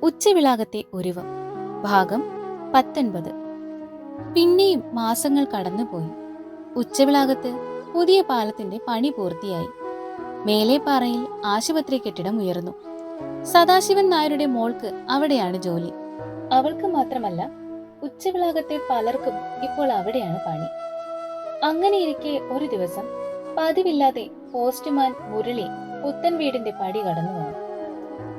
ഉച്ചവിളാകത്തെ ഒരുവം ഭാഗം 19. പിന്നെയും മാസങ്ങൾ കടന്നുപോയി. ഉച്ചവിളാകത്ത് പുതിയ പാലത്തിന്റെ പണി പൂർത്തിയായി. മേലേപ്പാറയിൽ ആശുപത്രി കെട്ടിടം ഉയർന്നു. സദാശിവൻ നായരുടെ മോൾക്ക് അവിടെയാണ് ജോലി. അവൾക്ക് മാത്രമല്ല, ഉച്ചവിളാകത്തെ പലർക്കും ഇപ്പോൾ അവിടെയാണ് പണി. അങ്ങനെയിരിക്കെ ഒരു ദിവസം പതിവില്ലാതെ പോസ്റ്റ്മാൻ മുരളി പുത്തൻ വീടിന്റെ പടി കടന്നു വന്നു.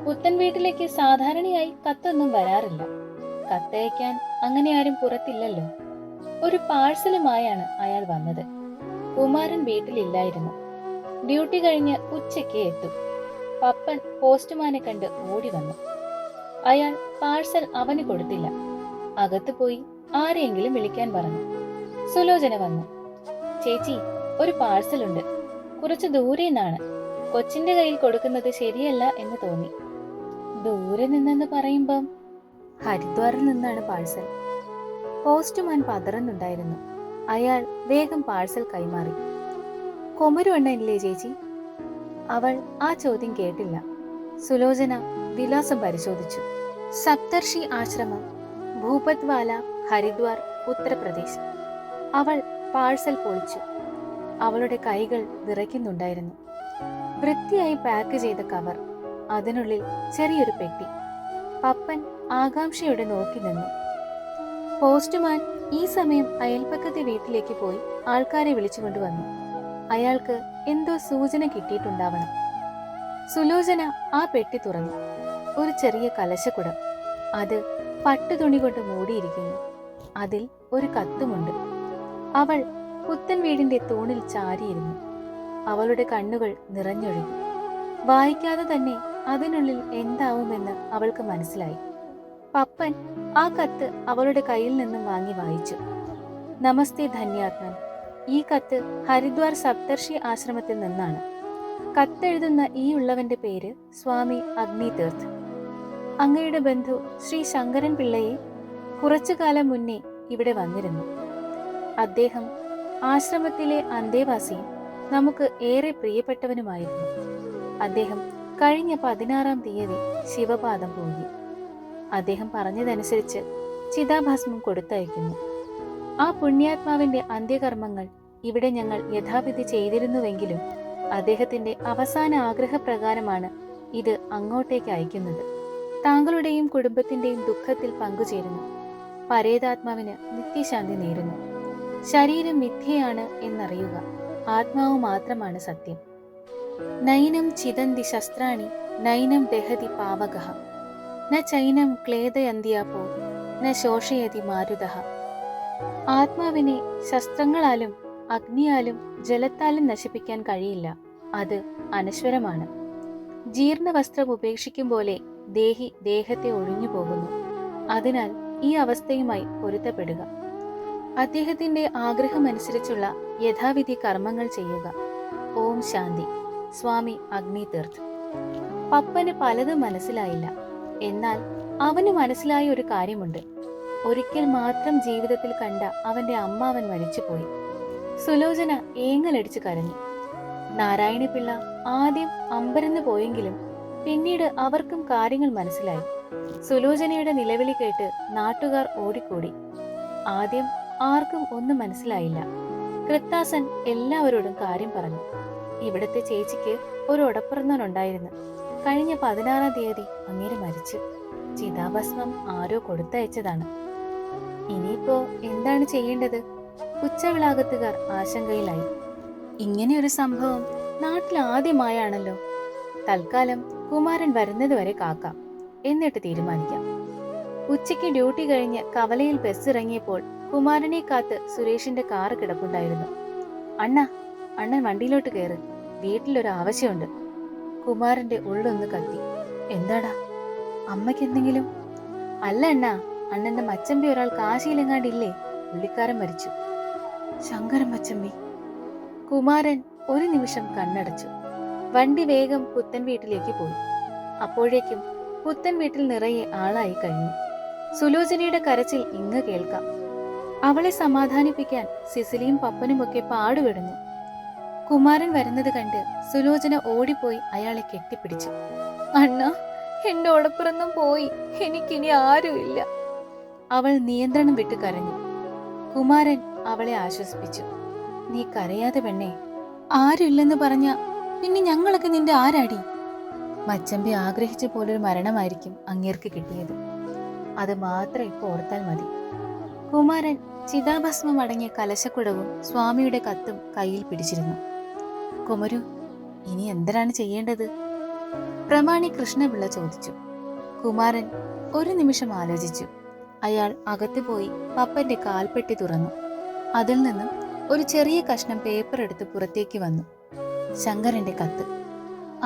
പുത്തൻ വീട്ടിലേക്ക് സാധാരണയായി കത്തൊന്നും വരാറില്ല. കത്തയക്കാൻ അങ്ങനെ ആരും പുറത്തില്ലല്ലോ. ഒരു പാഴ്സലുമായാണ് അയാൾ വന്നത്. കുമാരൻ വീട്ടിലില്ലായിരുന്നു. ഡ്യൂട്ടി കഴിഞ്ഞ് ഉച്ചയ്ക്ക് എത്തും. പപ്പൻ പോസ്റ്റ്മാനെ കണ്ട് ഓടി വന്നു. അയാൾ പാഴ്സൽ അവന് കൊടുത്തില്ല. അകത്ത് പോയി ആരെയെങ്കിലും വിളിക്കാൻ പറഞ്ഞു. സുലോചന വന്നു. ചേച്ചി, ഒരു പാഴ്സലുണ്ട്. കുറച്ച് ദൂരെ നിന്നാണ്. കൊച്ചിന്റെ കയ്യിൽ കൊടുക്കുന്നത് ശരിയല്ല എന്ന് തോന്നി. ദൂരെ നിന്നെന്ന് പറയുമ്പം ഹരിദ്വാറിൽ നിന്നാണ് പാഴ്സൽ. പോസ്റ്റ്മാൻ പതറുന്നുണ്ടായിരുന്നു. അയാൾ വേഗം പാഴ്സൽ കൈമാറി. കൊമരുവണ്ണനില്ലേ ചേച്ചി? അവൾ ആ ചോദ്യം കേട്ടില്ല. സുലോചന വിലാസം പരിശോധിച്ചു. സപ്തർഷി ആശ്രമം, ഭൂപത്വാല, ഹരിദ്വാർ, ഉത്തർപ്രദേശ്. അവൾ പാഴ്സൽ പൊളിച്ചു. അവളുടെ കൈകൾ വിറയ്ക്കുന്നുണ്ടായിരുന്നു. വൃത്തിയായി പാക്ക് ചെയ്ത കവർ, അതിനുള്ളിൽ ചെറിയൊരു പെട്ടി. പപ്പൻ ആകാംക്ഷയോടെ നോക്കി നിന്നു. പോസ്റ്റ്മാൻ ഈ സമയം അയൽപ്പക്കത്തെ വീട്ടിലേക്ക് പോയി ആൾക്കാരെ വിളിച്ചുകൊണ്ടുവന്നു. അയാൾക്ക് എന്തോ സൂചന കിട്ടിയിട്ടുണ്ടാവണം. സുലോചന ആ പെട്ടി തുറന്നു. ഒരു ചെറിയ കലശക്കുടം. അത് പട്ടുതുണി കൊണ്ട് മൂടിയിരിക്കുന്നു. അതിൽ ഒരു കത്തുമുണ്ട്. അവൾ പുത്തൻ വീടിന്റെ തൂണിൽ ചാരിയിരുന്നു. അവളുടെ കണ്ണുകൾ നിറഞ്ഞൊഴുകി. വായിക്കാതെ തന്നെ അതിനുള്ളിൽ എന്താവുമെന്ന് അവൾക്ക് മനസ്സിലായി. പപ്പൻ ആ കത്ത് അവളുടെ കയ്യിൽ നിന്നും വാങ്ങി വായിച്ചു. നമസ്തേ ധന്യാത്മൻ. ഈ കത്ത് ഹരിദ്വാർ സപ്തർഷി ആശ്രമത്തിൽ നിന്നാണ്. കത്തെഴുതുന്ന ഈ ഉള്ളവന്റെ പേര് സ്വാമി അഗ്നി തീർത്ത്. അങ്ങയുടെ ബന്ധു ശ്രീ ശങ്കരൻ പിള്ളയെ കുറച്ചു കാലം മുന്നേ ഇവിടെ വന്നിരുന്നു. അദ്ദേഹം ആശ്രമത്തിലെ അന്തേവാസിയും നമുക്ക് ഏറെ പ്രിയപ്പെട്ടവനുമായിരുന്നു. അദ്ദേഹം കഴിഞ്ഞ 16-ാം തീയതി ശിവപാദം പോയി. അദ്ദേഹം പറഞ്ഞതനുസരിച്ച് ചിതാഭസ്മം കൊടുത്തയക്കുന്നു. ആ പുണ്യാത്മാവിന്റെ അന്ത്യകർമ്മങ്ങൾ ഇവിടെ ഞങ്ങൾ യഥാവിധി ചെയ്തിരുന്നുവെങ്കിലും അദ്ദേഹത്തിന്റെ അവസാന ആഗ്രഹപ്രകാരമാണ് ഇത് അങ്ങോട്ടേക്ക് അയക്കുന്നത്. താങ്കളുടെയും കുടുംബത്തിന്റെയും ദുഃഖത്തിൽ പങ്കുചേരുന്നു. പരേതാത്മാവിന് നിത്യശാന്തി നേരുന്നു. ശരീരം മിഥ്യയാണ് എന്നറിയുക. ആത്മാവ് മാത്രമാണ് സത്യം. നൈനം ചിതന്തി ശസ്ത്രാണി നൈനം ദഹതി പാവകഃ ന ചൈനം ക്ലേദയന്ത്യാപോ ന ശോഷയതി മാരുതഃ. ആത്മാവിനെ ശസ്ത്രങ്ങളാലും അഗ്നിയാലും ജലത്താലും നശിപ്പിക്കാൻ കഴിയില്ല. അത് അനശ്വരമാണ്. ജീർണ വസ്ത്രം ഉപേക്ഷിക്കും പോലെ ദേഹി ദേഹത്തെ ഒഴിഞ്ഞു പോകുന്നു. അതിനാൽ ഈ അവസ്ഥയുമായി പൊരുത്തപ്പെടുക. അദ്ദേഹത്തിന്റെ ആഗ്രഹമനുസരിച്ചുള്ള യഥാവിധി കർമ്മങ്ങൾ ചെയ്യുക. ഓം ശാന്തി. സ്വാമി അഗ്നി തീർത്ത്. പപ്പന് പലതും മനസ്സിലായില്ല. എന്നാൽ അവന് മനസ്സിലായ ഒരു കാര്യമുണ്ട്. ഒരിക്കൽ മാത്രം ജീവിതത്തിൽ കണ്ട അവന്റെ അമ്മാവൻ മരിച്ചുപോയി. സുലോചന ഏങ്ങലടിച്ചു കരഞ്ഞു. നാരായണപിള്ള ആദ്യം അമ്പരന്ന് പോയെങ്കിലും പിന്നീട് അവർക്കും കാര്യങ്ങൾ മനസ്സിലായി. സുലോചനയുടെ നിലവിളി കേട്ട് നാട്ടുകാർ ഓടിക്കൂടി. ആദ്യം ആർക്കും ഒന്നും മനസ്സിലായില്ല. കൃത്താസൻ എല്ലാവരോടും കാര്യം പറഞ്ഞു. ഇവിടുത്തെ ചേച്ചിക്ക് ഒരു ഒടപ്പിറന്നവനുണ്ടായിരുന്നു. കഴിഞ്ഞ 16-ാം തീയതി അങ്ങേര് മരിച്ചു. ചിതാഭസ്മം ആരോ കൊടുത്തയച്ചതാണ്. ഇനിയിപ്പോ എന്താണ് ചെയ്യേണ്ടത്? ഉച്ചവിളാകത്തുകാർ ആശങ്കയിലായി. ഇങ്ങനെയൊരു സംഭവം നാട്ടിൽ ആദ്യമായാണല്ലോ. തൽക്കാലം കുമാരൻ വരുന്നത് വരെ കാക്കാം, എന്നിട്ട് തീരുമാനിക്കാം. ഉച്ചയ്ക്ക് ഡ്യൂട്ടി കഴിഞ്ഞ് കവലയിൽ ബസ് ഇറങ്ങിയപ്പോൾ കുമാരനെ കാത്ത് സുരേഷിന്റെ കാറ് കിടപ്പുണ്ടായിരുന്നു. അണ്ണൻ വണ്ടിയിലോട്ട് കയറ്, വീട്ടിലൊരു ആവശ്യമുണ്ട്. കുമാരന്റെ ഉള്ളൊന്ന് കത്തി. എന്താടാ? അമ്മയ്ക്ക് എന്തെങ്കിലും? അല്ല അണ്ണാ, അണ്ണന്റെ മച്ചമ്പി ഒരാൾ കാശിയിലെങ്ങാണ്ടില്ലേ? പുള്ളിക്കാരൻ മരിച്ചു. ശങ്കരൻ മച്ചമ്പി? കുമാരൻ ഒരു നിമിഷം കണ്ണടച്ചു. വണ്ടി വേഗം പുത്തൻ വീട്ടിലേക്ക് പോയി. അപ്പോഴേക്കും പുത്തൻ വീട്ടിൽ നിറയെ ആളായി കഴിഞ്ഞു. സുലോചനയുടെ കരച്ചിൽ ഇങ്ങ് കേൾക്കാം. അവളെ സമാധാനിപ്പിക്കാൻ സിസിലിയും പപ്പനുമൊക്കെ പാടുപെടുന്നു. കുമാരൻ വരുന്നത് കണ്ട് സുലോചന ഓടിപ്പോയി അയാളെ കെട്ടിപ്പിടിച്ചു. അണ്ണ, എന്റെ ഉടപ്പിറന്നും പോയി, എനിക്കിനി ആരുമില്ല. അവൾ നിയന്ത്രണം വിട്ട് കരഞ്ഞു. കുമാരൻ അവളെ ആശ്വസിപ്പിച്ചു. നീ കരയാതെ പെണ്ണേ, ആരുമില്ലെന്ന് പറഞ്ഞ പിന്നെ ഞങ്ങളൊക്കെ നിന്റെ ആരാടി? മച്ചമ്പി ആഗ്രഹിച്ച പോലൊരു മരണമായിരിക്കും അങ്ങേർക്ക് കിട്ടിയത്. അത് മാത്രം ഇപ്പൊ ഓർത്താൽ മതി. കുമാരൻ ചിതാഭസ്മം അടങ്ങിയ കലശക്കുടവും സ്വാമിയുടെ കത്തും കയ്യിൽ പിടിച്ചിരുന്നു. കുമരു, ഇനി എന്തിനാണ് ചെയ്യേണ്ടത്? പ്രമാണി കൃഷ്ണപിള്ള ചോദിച്ചു. കുമാരൻ ഒരു നിമിഷം ആലോചിച്ചു. അയാൾ അകത്തു പോയി പപ്പന്റെ കാൽപ്പെട്ടി തുറന്നു. അതിൽ നിന്നും ഒരു ചെറിയ കഷ്ണം പേപ്പർ എടുത്ത് പുറത്തേക്ക് വന്നു. ശങ്കരന്റെ കത്ത്.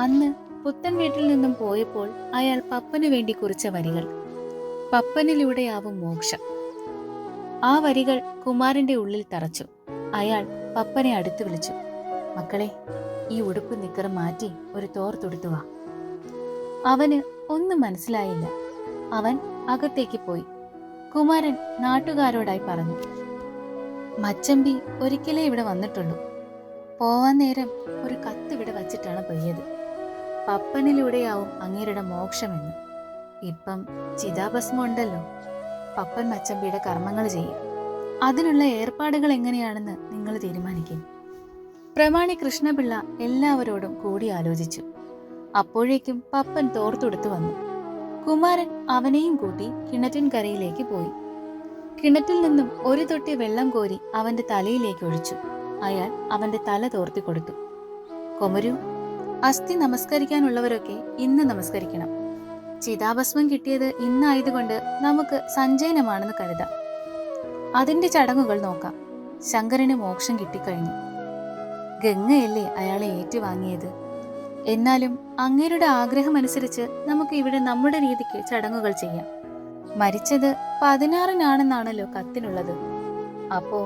അന്ന് പുത്തൻ വീട്ടിൽ നിന്നും പോയപ്പോൾ അയാൾ പപ്പനു വേണ്ടി കുറിച്ച വരികൾ. പപ്പനിലൂടെയാവും മോക്ഷം. ആ വരികൾ കുമാരന്റെ ഉള്ളിൽ തറച്ചു. അയാൾ പപ്പനെ അടുത്ത് വിളിച്ചു. മക്കളെ, ഈ ഉടുപ്പ് നിക്കറ് മാറ്റി ഒരു തോർത്തൊടുത്തു വാ. അവന് ഒന്നും മനസ്സിലായില്ല. അവൻ അകത്തേക്ക് പോയി. കുമാരൻ നാട്ടുകാരോടായി പറഞ്ഞു. മച്ചമ്പി ഒരിക്കലേ ഇവിടെ വന്നിട്ടുള്ളൂ. പോവാൻ നേരം ഒരു കത്ത് ഇവിടെ വച്ചിട്ടാണ് പോയത്. പപ്പനിലൂടെയാവും അങ്ങേരുടെ മോക്ഷമെന്ന്. ഇപ്പം ചിതാഭസ്മം ഉണ്ടല്ലോ. പപ്പൻ മച്ചമ്പിയുടെ കർമ്മങ്ങൾ ചെയ്യും. അതിനുള്ള ഏർപ്പാടുകൾ എങ്ങനെയാണെന്ന് നിങ്ങൾ തീരുമാനിക്കും. പ്രമാണി കൃഷ്ണപിള്ള എല്ലാവരോടും കൂടി ആലോചിച്ചു. അപ്പോഴേക്കും പപ്പൻ തോർത്തൊടുത്തു വന്നു. കുമാരൻ അവനെയും കൂട്ടി കിണറ്റിൻകരയിലേക്ക് പോയി. കിണറ്റിൽ നിന്നും ഒരു തൊട്ടി വെള്ളം കോരി അവന്റെ തലയിലേക്ക് ഒഴിച്ചു. അയാൾ അവന്റെ തല തോർത്തി കൊടുത്തു. കൊമരു, അസ്ഥി നമസ്കരിക്കാനുള്ളവരൊക്കെ ഇന്ന് നമസ്കരിക്കണം. ചിതാഭസ്മം കിട്ടിയത് ഇന്നായതുകൊണ്ട് നമുക്ക് സഞ്ചയനമാണെന്ന് കരുതാം. അതിന്റെ ചടങ്ങുകൾ നോക്കാം. ശങ്കരന് മോക്ഷം കിട്ടിക്കഴിഞ്ഞു. ഗംഗയല്ലേ അയാളെ ഏറ്റുവാങ്ങിയത്. എന്നാലും അങ്ങേരുടെ ആഗ്രഹമനുസരിച്ച് നമുക്ക് ഇവിടെ നമ്മുടെ രീതിക്ക് ചടങ്ങുകൾ ചെയ്യാം. മരിച്ചത് 16-നാണെന്നാണല്ലോ കത്തിനുള്ളത്. അപ്പോ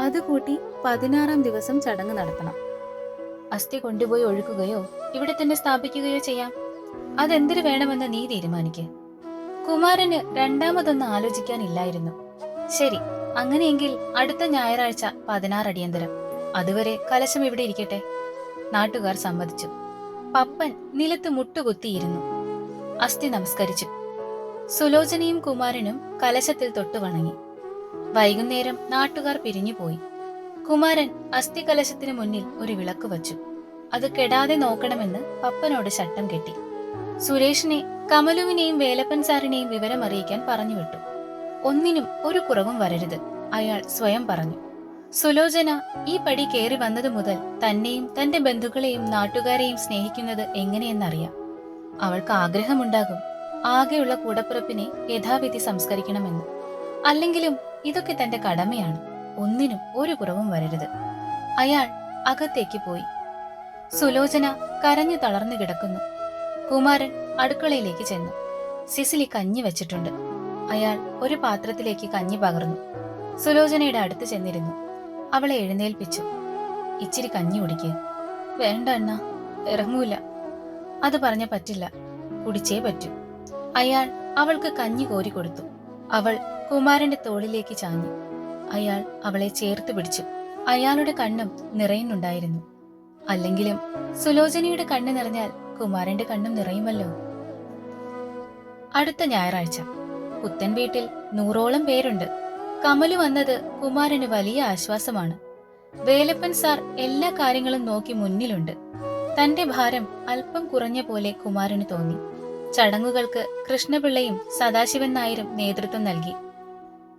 അത് കൂട്ടി 16-ാം ദിവസം ചടങ്ങ് നടത്തണം. അസ്ഥി കൊണ്ടുപോയി ഒഴുക്കുകയോ ഇവിടെ തന്നെ സ്ഥാപിക്കുകയോ ചെയ്യാം. അതെന്തിനു വേണമെന്ന് നീ തീരുമാനിക്ക്. കുമാരന് രണ്ടാമതൊന്നും ആലോചിക്കാനില്ലായിരുന്നു. ശരി, അങ്ങനെയെങ്കിൽ അടുത്ത ഞായറാഴ്ച 16 അടിയന്തരം. അതുവരെ കലശം ഇവിടെ ഇരിക്കട്ടെ. നാട്ടുകാർ സമ്മതിച്ചു. പപ്പൻ നിലത്ത് മുട്ടുകുത്തിയിരുന്നു. അസ്ഥി നമസ്കരിച്ചു. സുലോചനയും കുമാരനും കലശത്തിൽ തൊട്ടു വണങ്ങി. വൈകുന്നേരം നാട്ടുകാർ പിരിഞ്ഞുപോയി. കുമാരൻ അസ്ഥി കലശത്തിന് മുന്നിൽ ഒരു വിളക്ക് വച്ചു. അത് കെടാതെ നോക്കണമെന്ന് പപ്പനോട് ചട്ടം കെട്ടി. സുരേഷിനെ, കമലുവിനെയും വേലപ്പൻ സാറിനെയും വിവരമറിയിക്കാൻ പറഞ്ഞുവിട്ടു. ഒന്നിനും ഒരു കുറവും വരരുത്, അയാൾ സ്വയം പറഞ്ഞു. സുലോചന ഈ പടി കയറി വന്നതു മുതൽ തന്നെയും തന്റെ ബന്ധുക്കളെയും നാട്ടുകാരെയും സ്നേഹിക്കുന്നത് എങ്ങനെയെന്നറിയാം. അവൾക്ക് ആഗ്രഹമുണ്ടാകും ആകെയുള്ള കൂടപ്പിറപ്പിനെ യഥാവിധി സംസ്കരിക്കണമെന്ന്. അല്ലെങ്കിലും ഇതൊക്കെ തന്റെ കടമയാണ്. ഒന്നിനും ഒരു കുറവും വരരുത്. അയാൾ അകത്തേക്ക് പോയി. സുലോചന കരഞ്ഞു തളർന്നു കിടക്കുന്നു. കുമാരൻ അടുക്കളയിലേക്ക് ചെന്നു. സിസിലി കഞ്ഞി വെച്ചിട്ടുണ്ട്. അയാൾ ഒരു പാത്രത്തിലേക്ക് കഞ്ഞി പകർന്നു. സുലോചനയുടെ അടുത്ത് ചെന്നിരുന്നു. അവളെ എഴുന്നേൽപ്പിച്ചു. ഇച്ചിരി കഞ്ഞി കുടിക്ക്. വേണ്ട അണ്ണ, ഇറങ്ങൂല. അത് പറഞ്ഞ പറ്റില്ല, കുടിച്ചേ പറ്റൂ. അയാൾ അവൾക്ക് കഞ്ഞി കോരി കൊടുത്തു. അവൾ കുമാരന്റെ തോളിലേക്ക് ചാഞ്ഞു. അയാൾ അവളെ ചേർത്ത് പിടിച്ചു. അയാളുടെ കണ്ണും നിറയുന്നുണ്ടായിരുന്നു. അല്ലെങ്കിലും സുലോചനയുടെ കണ്ണ് നിറഞ്ഞാൽ കുമാരന്റെ കണ്ണും നിറയുമല്ലോ. അടുത്ത ഞായറാഴ്ച പുത്തൻ വീട്ടിൽ 100ഓളം പേരുണ്ട്. കമലു വന്നത് കുമാരന് വലിയ ആശ്വാസമാണ്. വേലപ്പൻ സാർ എല്ലാ കാര്യങ്ങളും നോക്കി മുന്നിലുണ്ട്. തന്റെ ഭാരം അല്പം കുറഞ്ഞ പോലെ കുമാരന് തോന്നി. ചടങ്ങുകൾക്ക് കൃഷ്ണപിള്ളയും സദാശിവൻ നായരും നേതൃത്വം നൽകി.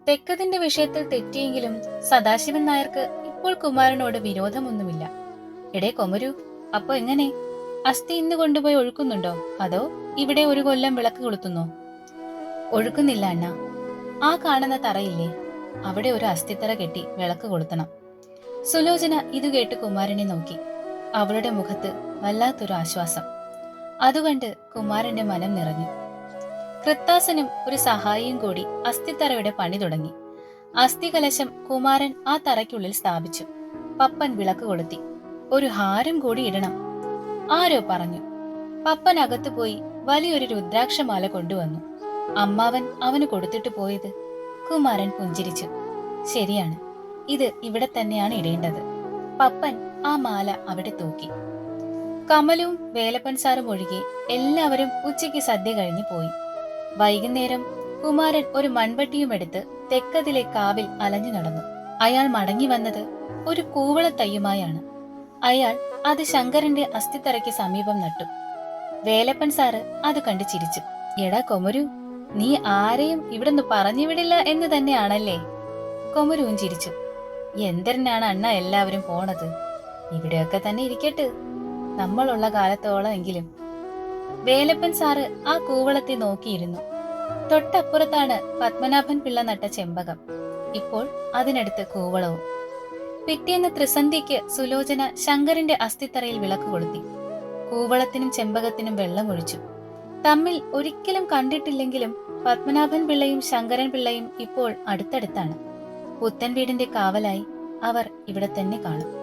തെക്കതിന്റെ വിഷയത്തിൽ തെറ്റിയെങ്കിലും സദാശിവൻ നായർക്ക് ഇപ്പോൾ കുമാരനോട് വിരോധമൊന്നുമില്ല. എടേ കൊമരു, അപ്പൊ എങ്ങനെ? അസ്ഥി ഇന്ന് കൊണ്ടുപോയി ഒഴുക്കുന്നുണ്ടോ, അതോ ഇവിടെ ഒരു കൊല്ലം വിളക്ക് കൊളുത്തുന്നോ? ഒഴുക്കുന്നില്ല അണ്ണ. ആ കാണുന്ന തറയില്ലേ, അവിടെ ഒരു അസ്ഥിത്തറ കെട്ടി വിളക്ക് കൊളുത്തണം. സുലോചന ഇത് കേട്ട് കുമാരനെ നോക്കി. അവളുടെ മുഖത്ത് വല്ലാത്തൊരു ആശ്വാസം. അതുകണ്ട് കുമാരന്റെ മനം നിറഞ്ഞു. കൃത്താസനും ഒരു സഹായിയും കൂടി അസ്ഥിത്തറയുടെ പണി തുടങ്ങി. അസ്ഥി കലശം കുമാരൻ ആ തറയ്ക്കുള്ളിൽ സ്ഥാപിച്ചു. പപ്പൻ വിളക്ക് കൊളുത്തി. ഒരു ഹാരം കൂടി ഇടണം, ആരോ പറഞ്ഞു. പപ്പൻ അകത്തു പോയി വലിയൊരു രുദ്രാക്ഷമാല കൊണ്ടുവന്നു. അമ്മാവൻ അവന് കൊടുത്തിട്ട് പോയത്. കുമാരൻ പുഞ്ചിരിച്ചു. ശരിയാണ്, ഇത് ഇവിടെ തന്നെയാണ് ഇടേണ്ടത്. പപ്പൻ ആ മാല അവിടെ തൂക്കി. കമലും വേലപ്പൻ സാറും ഒഴികെ എല്ലാവരും ഉച്ചയ്ക്ക് സദ്യ കഴിഞ്ഞു പോയി. വൈകുന്നേരം കുമാരൻ ഒരു മൺവട്ടിയും എടുത്ത് തെക്കതിലെ കാവിൽ അലഞ്ഞു നടന്നു. അയാൾ മടങ്ങി വന്നത് ഒരു കൂവളത്തയ്യുമായാണ്. അയാൾ അത് ശങ്കരന്റെ അസ്ഥിത്തറയ്ക്ക് സമീപം നട്ടു. വേലപ്പൻ സാറ് അത് കണ്ട് ചിരിച്ചു. എടാ കൊമരു, നീ ആരെയും ഇവിടുന്ന് പറഞ്ഞുവിടില്ല എന്ന് തന്നെയാണല്ലേ? കൊമരുവും ചിരിച്ചു. എന്തിനാണ് അണ്ണ എല്ലാവരും പോണത്? ഇവിടെയൊക്കെ തന്നെ ഇരിക്കട്ടെ, നമ്മളുള്ള കാലത്തോളം എങ്കിലും. വേലപ്പൻ സാറ് ആ കൂവളത്തെ നോക്കിയിരുന്നു. തൊട്ടപ്പുറത്താണ് പത്മനാഭൻ പിള്ള നട്ട ചെമ്പകം. ഇപ്പോൾ അതിനടുത്ത് കൂവളവും. പിറ്റേന്ന് ത്രിസന്ധ്യയ്ക്ക് സുലോചന ശങ്കരന്റെ അസ്ഥിത്തറയിൽ വിളക്ക് കൊളുത്തി. കൂവളത്തിനും ചെമ്പകത്തിനും വെള്ളമൊഴിച്ചു. തമ്മിൽ ഒരിക്കലും കണ്ടിട്ടില്ലെങ്കിലും പത്മനാഭൻ പിള്ളയും ശങ്കരൻ പിള്ളയും ഇപ്പോൾ അടുത്തടുത്താണ്. പുത്തൻ വീടിന്റെ കാവലായി അവർ ഇവിടെ തന്നെ കാണും.